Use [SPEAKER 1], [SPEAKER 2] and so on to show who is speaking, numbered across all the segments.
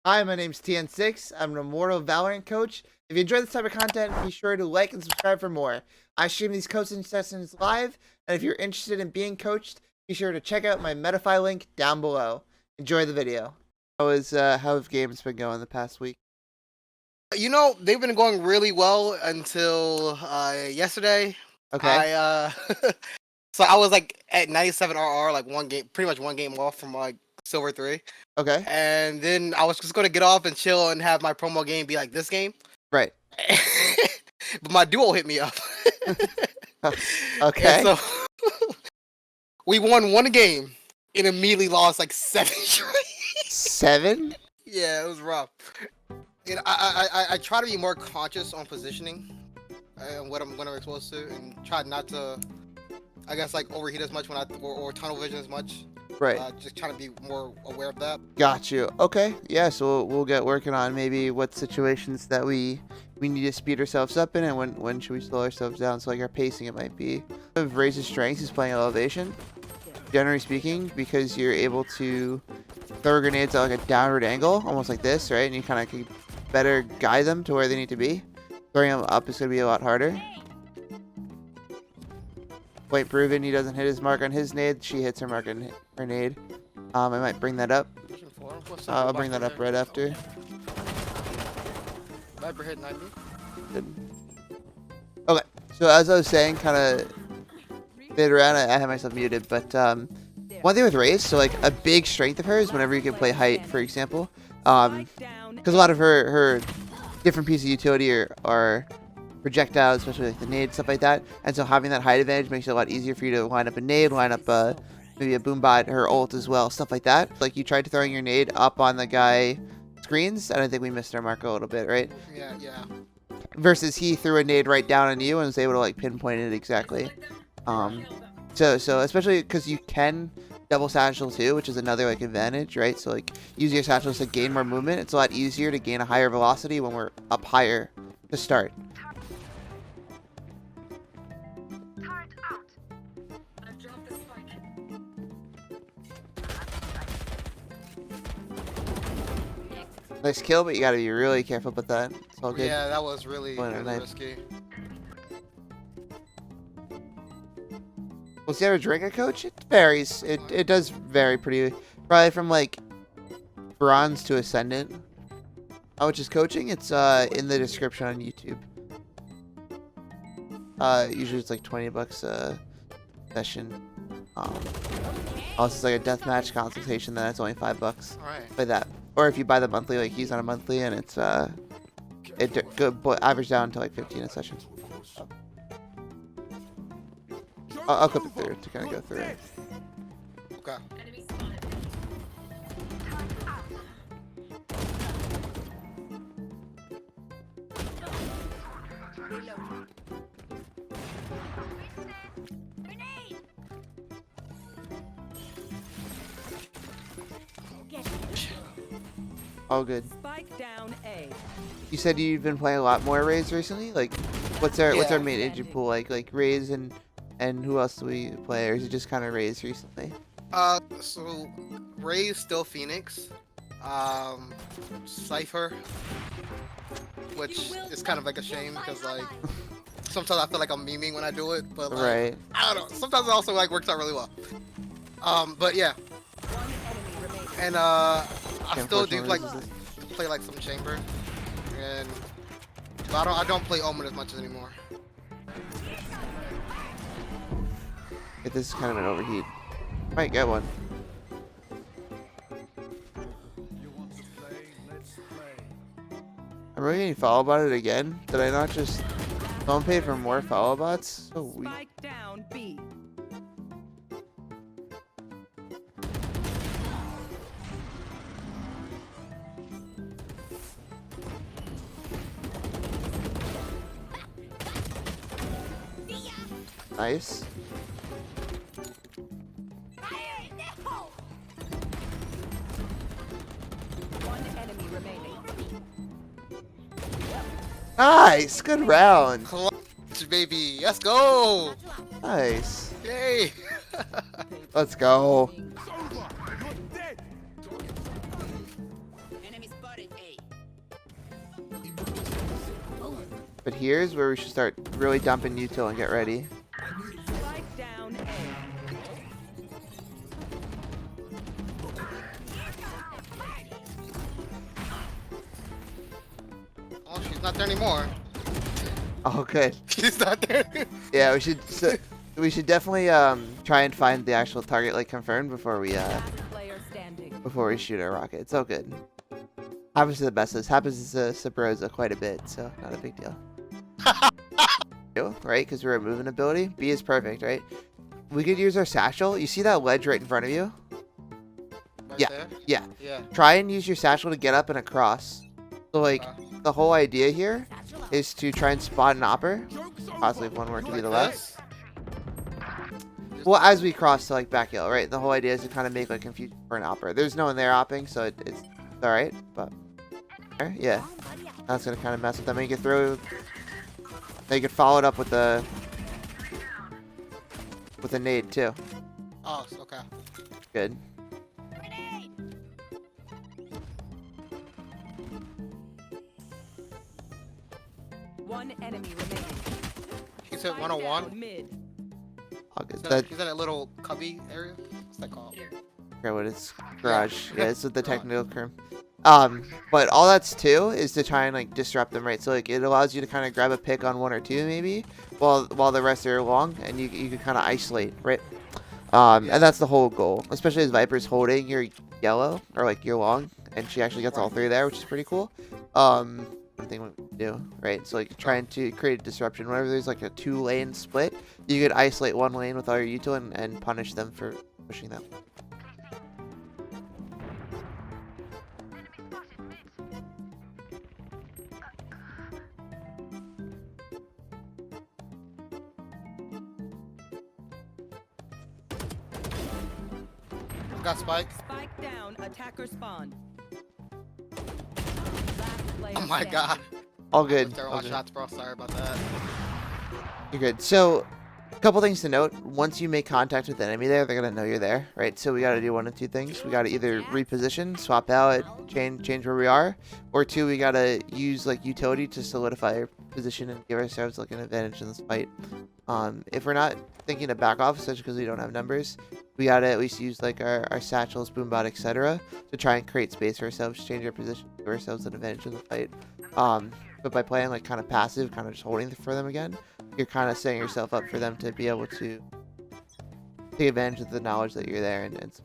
[SPEAKER 1] Hi, my name's TN6. I'm an Immortal Valorant coach. If you enjoy this type of content, be sure to like and subscribe for more. I stream these coaching sessions live, and if you're interested in being coached, be sure to check out my Metafy link down below. Enjoy the video. How have games been going the past week?
[SPEAKER 2] You know, they've been going really well until yesterday.
[SPEAKER 1] Okay.
[SPEAKER 2] So I was like at 97 RR, like pretty much one game off from like Silver 3.
[SPEAKER 1] Okay.
[SPEAKER 2] And then I was just going to get off and chill and have my promo game be like this game.
[SPEAKER 1] Right.
[SPEAKER 2] But my duo hit me up.
[SPEAKER 1] Okay.
[SPEAKER 2] And so we won one game and immediately lost like 7 straight.
[SPEAKER 1] 7?
[SPEAKER 2] Yeah, it was rough. You know, I try to be more conscious on positioning and what I'm exposed to, and try not to, I guess, like overheat as much when or tunnel vision as much.
[SPEAKER 1] Right.
[SPEAKER 2] Just trying to be more aware of that.
[SPEAKER 1] Got you. Okay. Yeah. So we'll get working on maybe what situations that we need to speed ourselves up in, and when should we slow ourselves down. So like our pacing, it might be. Of Raze's strengths is playing elevation. Generally speaking, because you're able to throw grenades at like a downward angle, almost like this, right? And you kind of can better guide them to where they need to be. Throwing them up is going to be a lot harder. Quite proven. He doesn't hit his mark on his nade. She hits her mark on her nade. I might bring that up. I'll bring that up right after.
[SPEAKER 2] Viper hit 90.
[SPEAKER 1] Good. Okay, so as I was saying, kind of bit around. I had myself muted, but one thing with Raze, so like a big strength of hers, whenever you can play height, for example, because a lot of her different pieces of utility are projectiles, especially like the nade, stuff like that, and so having that height advantage makes it a lot easier for you to line up a nade, line up maybe a boombot, her ult as well, stuff like that. Like you tried throwing your nade up on the guy screens, and I think we missed our mark a little bit, right?
[SPEAKER 2] Yeah.
[SPEAKER 1] Versus he threw a nade right down on you and was able to like pinpoint it exactly. So especially because you can double satchel too, which is another like advantage, right? So like using your satchels to gain more movement, it's a lot easier to gain a higher velocity when we're up higher to start. Nice kill, but you gotta be really careful about that. It's all good.
[SPEAKER 2] Yeah, that was really risky.
[SPEAKER 1] Was there a drinker coach? It varies. It does vary pretty. Probably from like bronze to ascendant. How much is coaching? It's in the description on YouTube. Usually it's like $20 a session. Also, it's like a deathmatch consultation. Then it's only $5
[SPEAKER 2] Alright.
[SPEAKER 1] by that. Or if you buy the monthly, like he's on a monthly, and it's average down to like 15 a session. I'll clip it through to kind of go through it.
[SPEAKER 2] Okay.
[SPEAKER 1] All good.
[SPEAKER 3] Spike down A.
[SPEAKER 1] You said you've been playing a lot more Raze recently. Like, what's our main agent pool like? Like Raze and who else do we play? Or is it just kind of Raze recently?
[SPEAKER 2] So Raze still Phoenix, Cypher, which is kind of like a shame because like sometimes I feel like I'm memeing when I do it, but like,
[SPEAKER 1] Right.
[SPEAKER 2] I don't know. Sometimes it also like works out really well. But yeah, and I still do like to play like some chamber, but I don't play Omen as much anymore.
[SPEAKER 1] If this is kind of an overheat, might get one. I'm really getting follow botted again. Did I not just don't pay for more follow bots? So weak.
[SPEAKER 3] Spike down B.
[SPEAKER 1] Nice.
[SPEAKER 3] One enemy remaining.
[SPEAKER 1] Nice. Good round.
[SPEAKER 2] Clutch, baby, let's go!
[SPEAKER 1] Nice.
[SPEAKER 2] Yay!
[SPEAKER 1] Let's go.
[SPEAKER 3] Enemy spotted.
[SPEAKER 1] But here's where we should start really dumping util and get ready.
[SPEAKER 3] Spike down A.
[SPEAKER 2] Oh, she's not there anymore.
[SPEAKER 1] Oh, good.
[SPEAKER 2] She's not there.
[SPEAKER 1] Yeah, we should definitely try and find the actual target like confirmed before we
[SPEAKER 3] Last player standing.
[SPEAKER 1] shoot our rocket. It's all good. Happens to the best of us. Happens to Sabrosa quite a bit, so not a big deal. Right? Because we're a movement ability. B is perfect, right? We could use our satchel. You see that ledge right in front of you?
[SPEAKER 2] Right
[SPEAKER 1] Yeah.
[SPEAKER 2] there?
[SPEAKER 1] Yeah.
[SPEAKER 2] Yeah.
[SPEAKER 1] Try and use your satchel to get up and across. So like the whole idea here is to try and spot an opper. Possibly if one were to be the left. Well, as we cross to like back hill, right? The whole idea is to kind of make like confusion for an opper. There's no one there opping, so it's all right. But yeah, that's gonna kind of mess with them. And you can throw. Then you can follow it up with a nade too.
[SPEAKER 2] Oh, okay.
[SPEAKER 1] Good.
[SPEAKER 3] One enemy remaining.
[SPEAKER 2] He's hit
[SPEAKER 3] Spike
[SPEAKER 2] 101.
[SPEAKER 3] down mid.
[SPEAKER 1] All good.
[SPEAKER 2] He's in that little cubby area. What's that called?
[SPEAKER 1] Okay, what is garage? Yeah, it's with the
[SPEAKER 2] Garage.
[SPEAKER 1] technical term. But all that's too is to try and like disrupt them, right? So like it allows you to kind of grab a pick on one or two maybe, while the rest are long, and you can kind of isolate, right? And that's the whole goal, especially as Viper's holding your yellow or like your long, and she actually gets all three there, which is pretty cool. One thing we do, right? So like trying to create a disruption. Whenever there's like a 2-lane split, you could isolate one lane with all your util and punish them for pushing them.
[SPEAKER 2] Got Spike.
[SPEAKER 3] Spike down. Attacker spawn. Last player
[SPEAKER 2] Oh my
[SPEAKER 3] standing.
[SPEAKER 2] god.
[SPEAKER 1] All good.
[SPEAKER 2] They're
[SPEAKER 1] all
[SPEAKER 2] all
[SPEAKER 1] good.
[SPEAKER 2] shots, bro. Sorry about that.
[SPEAKER 1] You're good. So, a couple things to note. Once you make contact with the enemy there, they're going to know you're there, right? So we got to do one of two things. We got to either reposition, swap out, change where we are, or two, we got to use like utility to solidify our position and give ourselves like an advantage in this fight. If we're not thinking to back off, especially because we don't have numbers, we got to at least use like our satchels, boombot, etc. to try and create space for ourselves, change our position, give ourselves an advantage in the fight. But by playing like kind of passive, kind of just holding for them again, you're kind of setting yourself up for them to be able to take advantage of the knowledge that you're there. And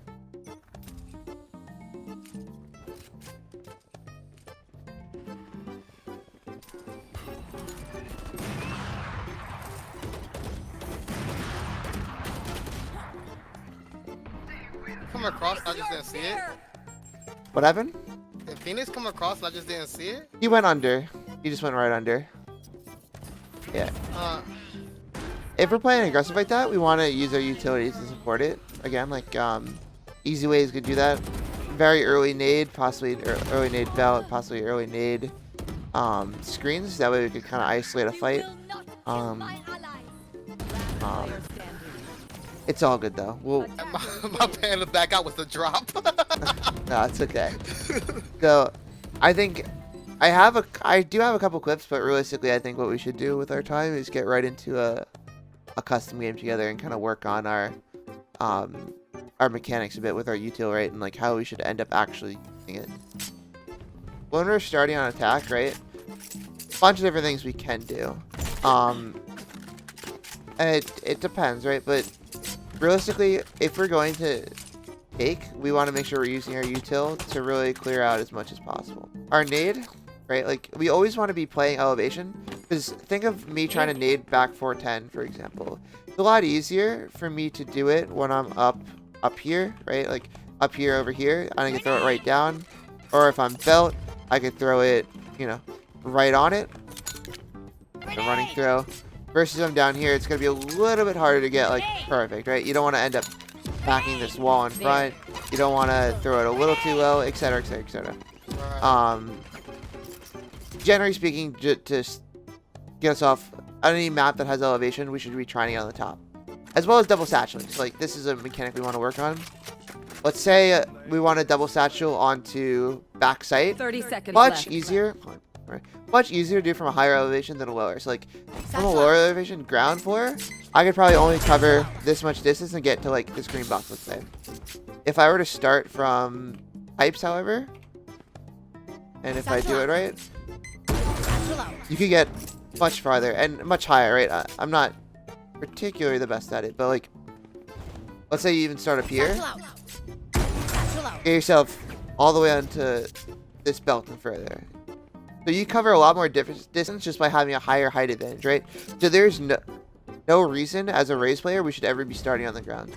[SPEAKER 2] Come across, I just didn't see it.
[SPEAKER 1] what happened?
[SPEAKER 2] Did Phoenix come across and I just didn't see it?
[SPEAKER 1] He went under. He just went right under. Yeah. If we're playing aggressive like that, we want to use our utilities to support it. Again, like easy ways to do that. Very early nade, possibly early nade belt, possibly early nade screens. That way we could kind of isolate a fight.
[SPEAKER 3] Player standing.
[SPEAKER 1] It's all good though. We'll.
[SPEAKER 2] My plan to back out with the drop.
[SPEAKER 1] No, it's okay. So, I think I do have a couple clips, but realistically, I think what we should do with our time is get right into a custom game together and kind of work on our mechanics a bit with our util, right, and like how we should end up actually using it. When we're starting on attack, right, a bunch of different things we can do. And it depends, right, but realistically, if we're going to take, we want to make sure we're using our util to really clear out as much as possible. Our nade, right? Like, we always want to be playing elevation, because think of me trying to nade back 410, for example. It's a lot easier for me to do it when I'm up here, right? Like, up here, over here, and I can throw it right down. Or if I'm belt, I could throw it, you know, right on it. The running throw. Versus I'm down here, it's going to be a little bit harder to get, like, perfect, right? You don't want to end up packing this wall in front. You don't want to throw it a little too low, etc., etc., etc. Generally speaking, just get us off on any map that has elevation, we should be trying it on the top. As well as double satcheling. So, like, this is a mechanic we want to work on. Let's say we want to double satchel onto back sight.
[SPEAKER 3] 30 seconds
[SPEAKER 1] Much
[SPEAKER 3] left.
[SPEAKER 1] easier. platform. Much easier to do from a higher elevation than a lower. So like from a lower elevation, ground floor, I could probably only cover this much distance and get to like this green box, let's say. If I were to start from pipes, however, and if I do it right, you could get much farther and much higher, right? I'm not particularly the best at it, but like, let's say you even start up here, get yourself all the way onto this belt and further. So you cover a lot more distance just by having a higher height advantage, right? So there's no reason as a Raze player we should ever be starting on the ground.